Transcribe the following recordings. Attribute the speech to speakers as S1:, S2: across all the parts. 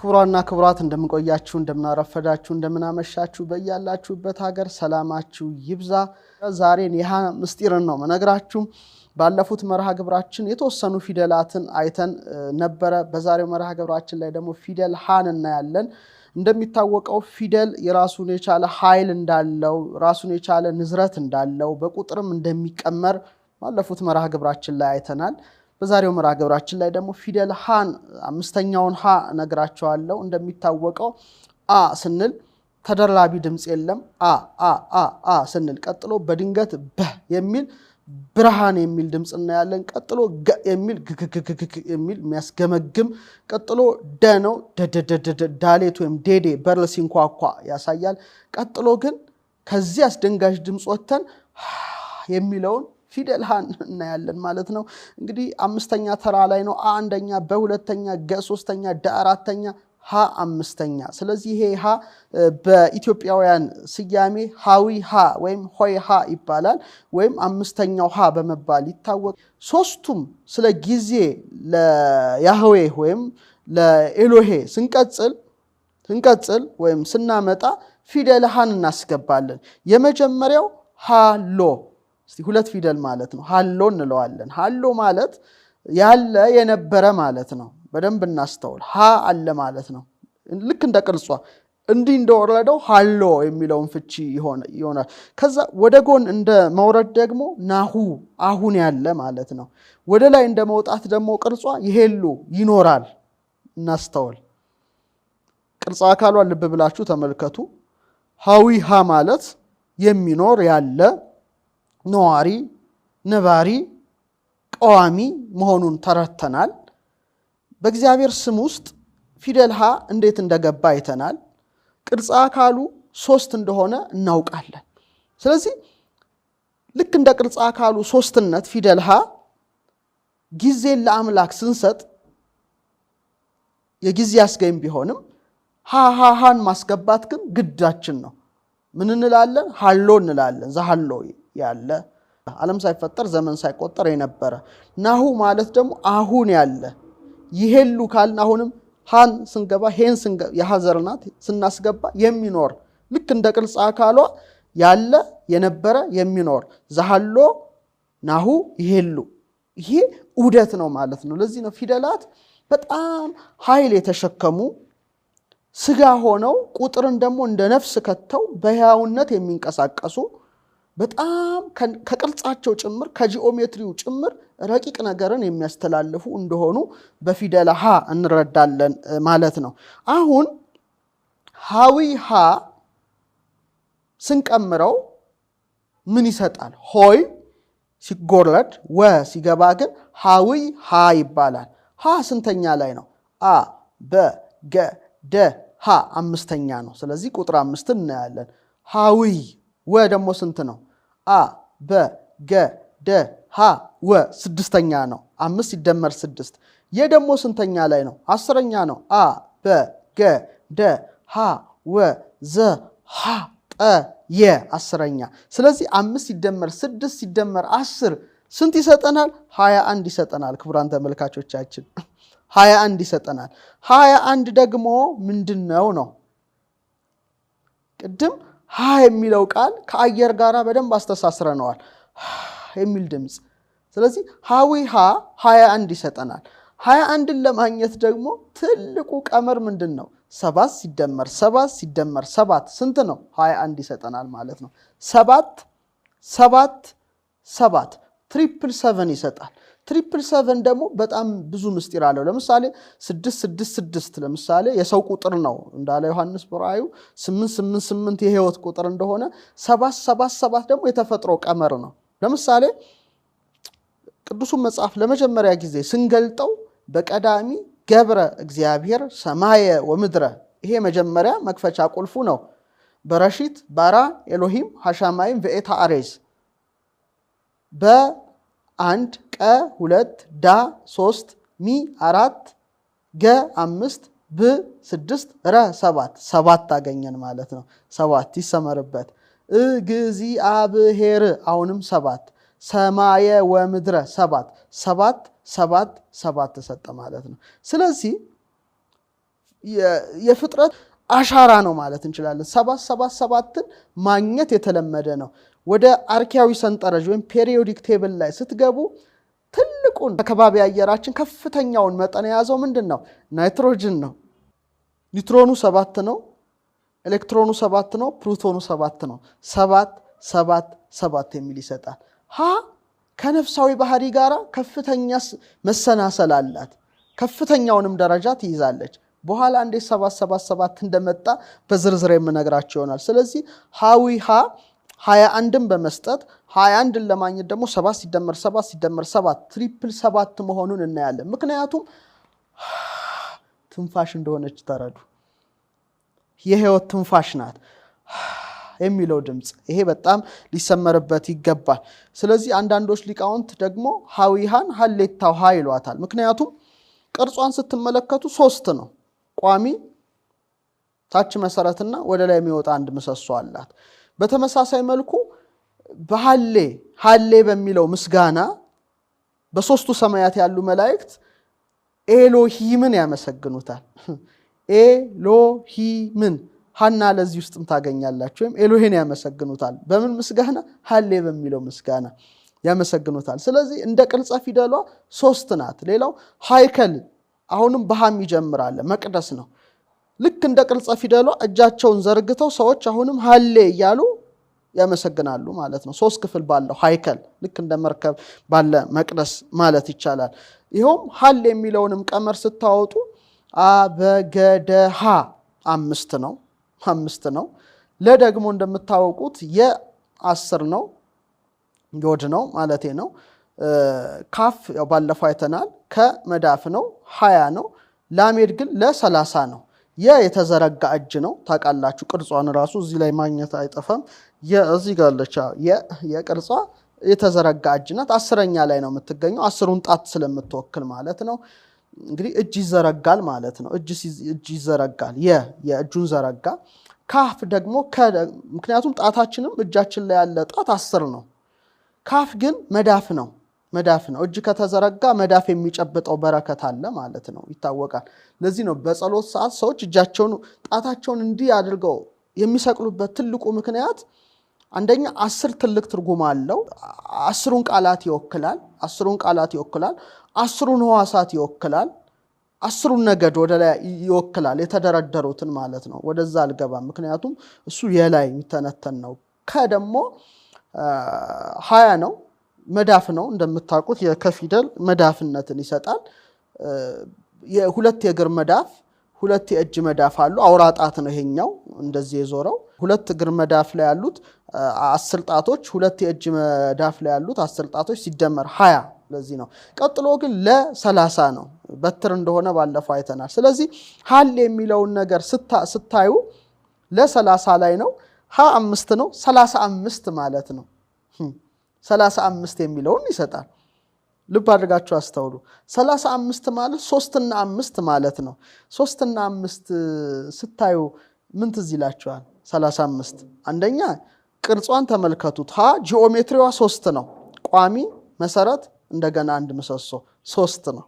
S1: ክቡራና ክቡራት እንደምንቆያችሁ እንደምናረፈዳችሁ እንደምናመሻችሁ በእያላችሁበት ሀገር ሰላማችሁ ይብዛ። ዛሬን የሃ ምስጢርን ነው መነግራችሁ። ባለፉት መርሃ ግብራችን የተወሰኑ ፊደላትን አይተን ነበረ። በዛሬው መርሃ ግብራችን ላይ ደግሞ ፊደል ሃን እናያለን። እንደሚታወቀው ፊደል የራሱን የቻለ ኃይል እንዳለው ራሱን የቻለ ንዝረት እንዳለው በቁጥርም እንደሚቀመር ባለፉት መርሃ ግብራችን ላይ አይተናል። በዛሬው መርሃ ግብራችን ላይ ደግሞ ፊደል ሃን አምስተኛውን ሃ ነግራችኋለሁ። እንደሚታወቀው አ ስንል ተደራቢ ድምጽ የለም። አ ስንል ቀጥሎ በድንገት በ የሚል ብርሃን የሚል ድምጽ እናያለን። ቀጥሎ ገ የሚል ግግግግግ የሚል የሚያስገመግም፣ ቀጥሎ ደ ነው ዳሌት ወይም ዴዴ በር ሲንኳኳ ያሳያል። ቀጥሎ ግን ከዚህ አስደንጋጭ ድምጽ ወተን የሚለውን ፊደል ሃን እናያለን ማለት ነው። እንግዲህ አምስተኛ ተራ ላይ ነው። አ አንደኛ፣ በሁለተኛ፣ ገ ሶስተኛ፣ ደ አራተኛ፣ ሃ አምስተኛ። ስለዚህ ይሄ ሃ በኢትዮጵያውያን ስያሜ ሃዊ ሃ ወይም ሆይ ሃ ይባላል፣ ወይም አምስተኛው ሃ በመባል ይታወቃል። ሶስቱም ስለ ጊዜ ለያህዌ ወይም ለኤሎሄ ስንቀጽል ወይም ስናመጣ ፊደል ሃን እናስገባለን። የመጀመሪያው ሃሎ፣ እስቲ ሁለት ፊደል ማለት ነው። ሃሎ እንለዋለን። ሃሎ ማለት ያለ የነበረ ማለት ነው። በደንብ እናስተውል። ሃ አለ ማለት ነው። ልክ እንደ ቅርጿ እንዲህ እንደወረደው ሃሎ የሚለውን ፍቺ ይሆናል። ከዛ ወደ ጎን እንደ መውረድ ደግሞ ናሁ አሁን ያለ ማለት ነው። ወደ ላይ እንደ መውጣት ደግሞ ቅርጿ ይሄሉ ይኖራል። እናስተውል። ቅርጻ አካሏን ልብ ብላችሁ ተመልከቱ። ሃዊ ሃ ማለት የሚኖር ያለ ነዋሪ ነባሪ ቀዋሚ መሆኑን ተረተናል። በእግዚአብሔር ስም ውስጥ ፊደል ሃ እንዴት እንደገባ አይተናል። ቅርጻ አካሉ 3 እንደሆነ እናውቃለን። ስለዚህ ልክ እንደ ቅርጻ አካሉ 3ነት ፊደል ሃ ጊዜን ለአምላክ ስንሰጥ የጊዜ አስገኝ ቢሆንም ሃን ማስገባት ግን ግዳችን ነው። ምን እንላለን? ሃሎ እንላለን። ዘሃሎ ያለ ዓለም ሳይፈጠር ዘመን ሳይቆጠር የነበረ። ናሁ ማለት ደግሞ አሁን ያለ። ይሄሉ ካልን አሁንም ሃን ስንገባ ሄን ስንገባ የሐዘርናት ስናስገባ የሚኖር ልክ እንደ ቅርጽ አካሏ ያለ የነበረ የሚኖር ዘሃሎ ናሁ ይሄሉ። ይሄ ዑደት ነው ማለት ነው። ለዚህ ነው ፊደላት በጣም ኃይል የተሸከሙ ስጋ ሆነው ቁጥርን ደግሞ እንደ ነፍስ ከተው በሕያውነት የሚንቀሳቀሱ በጣም ከቅርጻቸው ጭምር ከጂኦሜትሪው ጭምር ረቂቅ ነገርን የሚያስተላልፉ እንደሆኑ በፊደል ሃ እንረዳለን ማለት ነው። አሁን ሃዊ ሃ ስንቀምረው ምን ይሰጣል? ሆይ ሲጎረድ ወ ሲገባ ግን ሃዊ ሃ ይባላል። ሃ ስንተኛ ላይ ነው? አ በ ገ ደ ሃ አምስተኛ ነው። ስለዚህ ቁጥር 5 እናያለን። ሃዊ ወ ደግሞ ስንት ነው? አ በ ገ ደ ሃ ወ 6ኛ ነው። 5 ሲደመር 6። የ ደግሞ ስንተኛ ላይ ነው? 10ኛ ነው። አ በ ገ ደ ሃ ወ ዘ ሃ ጠ የ 10ኛ። ስለዚህ 5 ሲደመር 6 ሲደመር 10 ስንት ይሰጠናል? 21 ይሰጠናል። ክቡራን ተመልካቾቻችን 21 ይሰጠናል። 21 ደግሞ ምንድነው ነው? ቅድም ሃ የሚለው ቃል ከአየር ጋር በደንብ አስተሳስረነዋል የሚል ድምጽ። ስለዚህ ሃዊ ሃ 21 ይሰጠናል። 21ን ለማግኘት ደግሞ ትልቁ ቀመር ምንድነው? 7 ሲደመር 7 ሲደመር 7 ስንት ነው? 21 ይሰጠናል ማለት ነው። 7 ትሪፕል 7 ይሰጣል። ትሪፕል 7 ደግሞ በጣም ብዙ ምስጢር አለው። ለምሳሌ 666 ለምሳሌ የሰው ቁጥር ነው እንዳለ ዮሐንስ በራእዩ። 888 የህይወት ቁጥር እንደሆነ 777 ደግሞ የተፈጥሮ ቀመር ነው። ለምሳሌ ቅዱሱን መጽሐፍ ለመጀመሪያ ጊዜ ስንገልጠው በቀዳሚ ገብረ እግዚአብሔር ሰማየ ወምድረ፣ ይሄ መጀመሪያ መክፈቻ ቁልፉ ነው። በረሺት ባራ ኤሎሂም ሐሻማይም ወኤታ አሬዝ በ1 ቀ 2 ዳ 3 ሚ 4 ገ 5 ብ 6 ረ 7 አገኘን ማለት ነው። 7 ይሰመርበት። እግዚአብሔር አሁንም 7 ሰማየ ወምድረ 7 ተሰጠ ማለት ነው። ስለዚህ የፍጥረት አሻራ ነው ማለት እንችላለን። 777ን ማግኘት የተለመደ ነው። ወደ አርኪያዊ ሰንጠረዥ ወይም ፔሪዮዲክ ቴብል ላይ ስትገቡ ትልቁን በከባቢ አየራችን ከፍተኛውን መጠን የያዘው ምንድነው? ናይትሮጅን ነው። ኒውትሮኑ 7 ነው፣ ኤሌክትሮኑ 7 ነው፣ ፕሮቶኑ 7 ነው። 7 7 7 የሚል ይሰጣል። ሀ ከነፍሳዊ ባህሪ ጋራ ከፍተኛ መሰናሰል አላት። ከፍተኛውንም ደረጃ ትይዛለች። በኋላ እንዴት 777 እንደመጣ በዝርዝር የምነግራችሁ ይሆናል። ስለዚህ ሀዊ ሀ 21ን በመስጠት 21ን ለማግኘት ደግሞ 7 ሲደመር 7 ሲደመር 7 ትሪፕል 7 መሆኑን እናያለን። ምክንያቱም ትንፋሽ እንደሆነች ተረዱ። የህይወት ትንፋሽ ናት የሚለው ድምጽ ይሄ በጣም ሊሰመርበት ይገባል። ስለዚህ አንዳንዶች ሊቃውንት ደግሞ ሀዊሃን ሀሌታው ሀ ይሏታል። ምክንያቱም ቅርጿን ስትመለከቱ 3 ነው። ቋሚ ታች መሰረትና ወደ ላይ የሚወጣ አንድ ምሰሶ አላት። በተመሳሳይ መልኩ ሀሌ በሚለው ምስጋና በሶስቱ ሰማያት ያሉ መላእክት ኤሎሂምን ያመሰግኑታል። ኤሎሂምን ሀና ለዚህ ውስጥም ታገኛላችሁ። ወይም ኤሎሄን ያመሰግኑታል። በምን ምስጋና? ሀሌ በሚለው ምስጋና ያመሰግኑታል። ስለዚህ እንደ ቅርጸ ፊደሏ 3 ናት። ሌላው ሃይከል አሁንም በሃም ይጀምራል፣ መቅደስ ነው። ልክ እንደ ቅርጸ ፊደሏ እጃቸውን ዘርግተው ሰዎች አሁንም ሀሌ እያሉ ያመሰግናሉ ማለት ነው። 3 ክፍል ባለው ሃይከል ልክ እንደ መርከብ ባለ መቅደስ ማለት ይቻላል። ይኸውም ሀሌ የሚለውንም ቀመር ስታወጡ አበገደሃ 5 ነው። 5 ነው። ለደግሞ እንደምታወቁት የ10 ነው፣ ዮድ ነው ማለቴ ነው። ካፍ ያው ባለፈው አይተናል፣ ከመዳፍ ነው 20 ነው። ላሜድ ግን ለ30 ነው። የተዘረጋ እጅ ነው። ታውቃላችሁ ቅርጿን ራሱ እዚህ ላይ ማግኘት አይጠፋም። እዚህ ጋር አለች። የቅርጿ የተዘረጋ እጅ ናት። 10ኛ ላይ ነው የምትገኘው። 10ን ጣት ስለምትወክል ማለት ነው። እንግዲህ እጅ ይዘረጋል ማለት ነው። እጅ ይዘረጋል። የእጁን ዘረጋ። ካፍ ደግሞ ምክንያቱም ጣታችንም እጃችን ላይ ያለ ጣት 10 ነው። ካፍ ግን መዳፍ ነው። እጅ ከተዘረጋ መዳፍ የሚጨብጠው በረከት አለ ማለት ነው፣ ይታወቃል። ለዚህ ነው በጸሎት ሰዓት ሰዎች ጣታቸውን እንዲህ አድርገው የሚሰቅሉበት ትልቁ ምክንያት አንደኛ 10 ትልቅ ትርጉም አለው። 10ን ቃላት ይወክላል። 10ን ሕዋሳት ይወክላል። 10ን ነገድ ወደ ላይ ይወክላል። የተደረደሩትን ማለት ነው። ወደዛ አልገባም፣ ምክንያቱም እሱ የላይ የሚተነተን ነው። ከደግሞ 20 ነው። መዳፍ ነው። እንደምታውቁት የከፊደል መዳፍነትን ይሰጣል። የሁለት የእግር መዳፍ፣ 2 የእጅ መዳፍ አሉ። አውራጣት ነው ይሄኛው እንደዚህ የዞረው። 2 እግር መዳፍ ላይ ያሉት 10 ጣቶች፣ 2 የእጅ መዳፍ ላይ ያሉት 10 ጣቶች ሲደመር 20። ለዚህ ነው። ቀጥሎ ግን ለ30 ነው። በትር እንደሆነ ባለፈው አይተናል። ስለዚህ ሀል የሚለውን ነገር ስታዩ ለ30 ላይ ነው። 5 ነው። 35 ማለት ነው። 35 የሚለውን ይሰጣል። ልብ አድርጋችሁ አስተውሉ። 35 ማለት 3 እና 5 ማለት ነው። 3 እና 5 ስታዩ ምን ትዝ ይላችኋል? 35 አንደኛ ቅርጿን ተመልከቱት። ጂኦሜትሪዋ 3 ነው። ቋሚ መሰረት እንደገና አንድ ምሰሶ 3 ነው።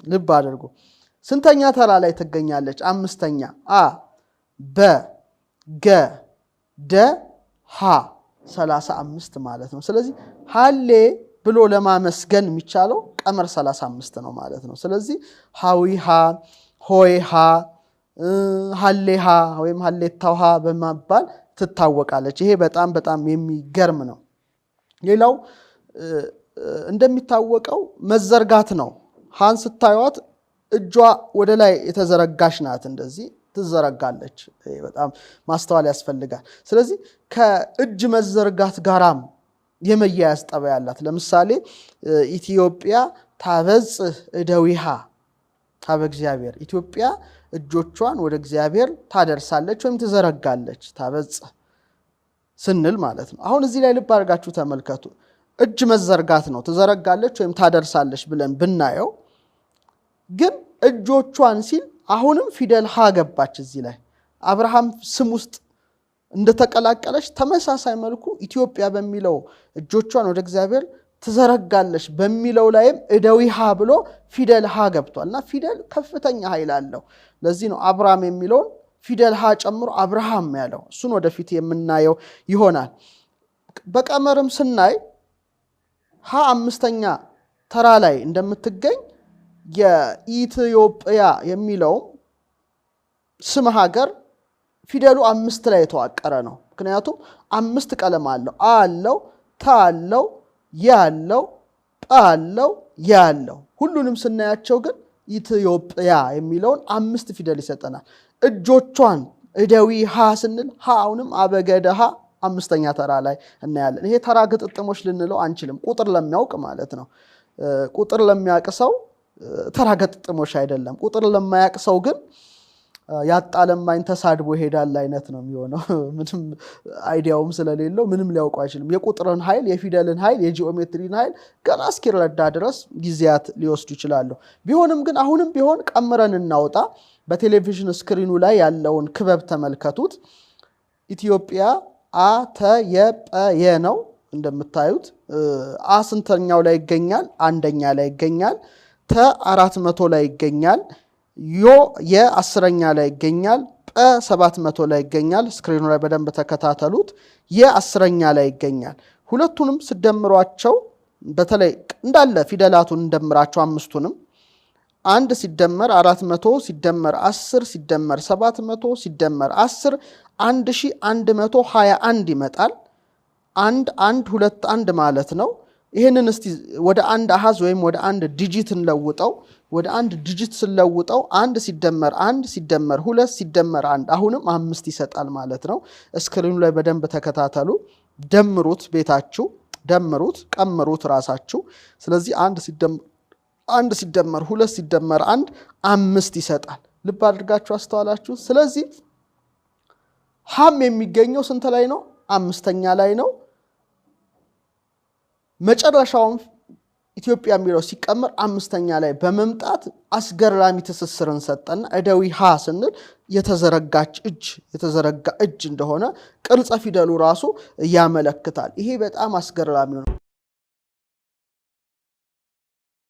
S1: ልብ አድርጉ። ስንተኛ ተራ ላይ ትገኛለች? 5ኛ። በ ገ ደ ሀ 35 ማለት ነው። ስለዚህ ሀሌ ብሎ ለማመስገን የሚቻለው ቀመር 35 ነው ማለት ነው። ስለዚህ ሀዊሃ፣ ሆይሃ፣ ሀሌሃ ወይም ሀሌታውሃ በማባል ትታወቃለች። ይሄ በጣም በጣም የሚገርም ነው። ሌላው እንደሚታወቀው መዘርጋት ነው። ሃን ስታዩት እጇ ወደ ላይ የተዘረጋች ናት። እንደዚህ ትዘረጋለች። በጣም ማስተዋል ያስፈልጋል። ስለዚህ ከእጅ መዘርጋት ጋራም የመያያዝ ጠባይ ያላት። ለምሳሌ ኢትዮጵያ ታበጽህ እደዊሃ ታበ እግዚአብሔር፣ ኢትዮጵያ እጆቿን ወደ እግዚአብሔር ታደርሳለች ወይም ትዘረጋለች። ታበጽህ ስንል ማለት ነው። አሁን እዚህ ላይ ልብ አድርጋችሁ ተመልከቱ። እጅ መዘርጋት ነው። ትዘረጋለች ወይም ታደርሳለች ብለን ብናየው ግን እጆቿን ሲል አሁንም ፊደል ሀ ገባች እዚህ ላይ አብርሃም ስም ውስጥ እንደተቀላቀለች ተመሳሳይ መልኩ ኢትዮጵያ በሚለው እጆቿን ወደ እግዚአብሔር ትዘረጋለሽ በሚለው ላይም እደዊ ሀ ብሎ ፊደል ሀ ገብቷልና ፊደል ከፍተኛ ኃይል አለው። ለዚህ ነው አብራም የሚለውን ፊደል ሀ ጨምሮ አብርሃም ያለው። እሱን ወደፊት የምናየው ይሆናል። በቀመርም ስናይ ሀ አምስተኛ ተራ ላይ እንደምትገኝ የኢትዮጵያ የሚለው ስም ሀገር ፊደሉ 5 ላይ የተዋቀረ ነው። ምክንያቱም 5 ቀለም አለው። አ አለው፣ ታ አለው፣ ያ አለው፣ ጳ አለው፣ ያ አለው። ሁሉንም ስናያቸው ግን ኢትዮጵያ የሚለውን 5 ፊደል ይሰጠናል። እጆቿን እደዊ ሀ ስንል ሀውንም አበገደ ሀ 5ኛ ተራ ላይ እናያለን። ይሄ ተራ ግጥጥሞች ልንለው አንችልም፣ ቁጥር ለሚያውቅ ማለት ነው። ቁጥር ለሚያውቅ ሰው ተራ ግጥጥሞች አይደለም። ቁጥር ለማያውቅ ሰው ግን ያጣለማኝ ተሳድቦ ይሄዳል አይነት ነው የሚሆነው። ምንም አይዲያውም ስለሌለው ምንም ሊያውቁ አይችልም። የቁጥርን ኃይል፣ የፊደልን ኃይል፣ የጂኦሜትሪን ኃይል ገና እስኪረዳ ድረስ ጊዜያት ሊወስዱ ይችላሉ። ቢሆንም ግን አሁንም ቢሆን ቀምረን እናውጣ። በቴሌቪዥን ስክሪኑ ላይ ያለውን ክበብ ተመልከቱት። ኢትዮጵያ አ ተ የ ጰ የ ነው እንደምታዩት። አ ስንተኛው ላይ ይገኛል? 1ኛ ላይ ይገኛል። ተ 400 ላይ ይገኛል። ዮ የ10ኛ ላይ ይገኛል። ጰ 700 ላይ ይገኛል። ስክሪኑ ላይ በደንብ ተከታተሉት። የ10ኛ ላይ ይገኛል። ሁለቱንም ስደምሯቸው በተለይ እንዳለ ፊደላቱን እንደምራቸው አምስቱንም 1 ሲደመር 400 ሲደመር 10 ሲደመር 700 ሲደመር 10 1121 ይመጣል። 1 1 2 1 ማለት ነው። ይሄንን እስቲ ወደ አንድ አሃዝ ወይም ወደ አንድ ዲጂት እንለውጠው። ወደ አንድ ዲጂት ስለውጠው 1 ሲደመር 1 ሲደመር 2 ሲደመር 1 አሁንም 5 ይሰጣል ማለት ነው። ስክሪኑ ላይ በደንብ ተከታተሉ። ደምሩት፣ ቤታችሁ ደምሩት፣ ቀምሩት ራሳችሁ። ስለዚህ 1 ሲደመር 2 ሲደመር 1 5 ይሰጣል። ልብ አድርጋችሁ አስተዋላችሁ። ስለዚህ ሀም የሚገኘው ስንት ላይ ነው? 5ኛ ላይ ነው። መጨረሻውም ኢትዮጵያ የሚለው ሲቀመር 5ኛ ላይ በመምጣት አስገራሚ ትስስርን ሰጠና እደዊ ሀ ስንል የተዘረጋች እጅ፣ የተዘረጋ እጅ እንደሆነ ቅርጸ ፊደሉ ራሱ ያመለክታል። ይሄ በጣም አስገራሚ ነው።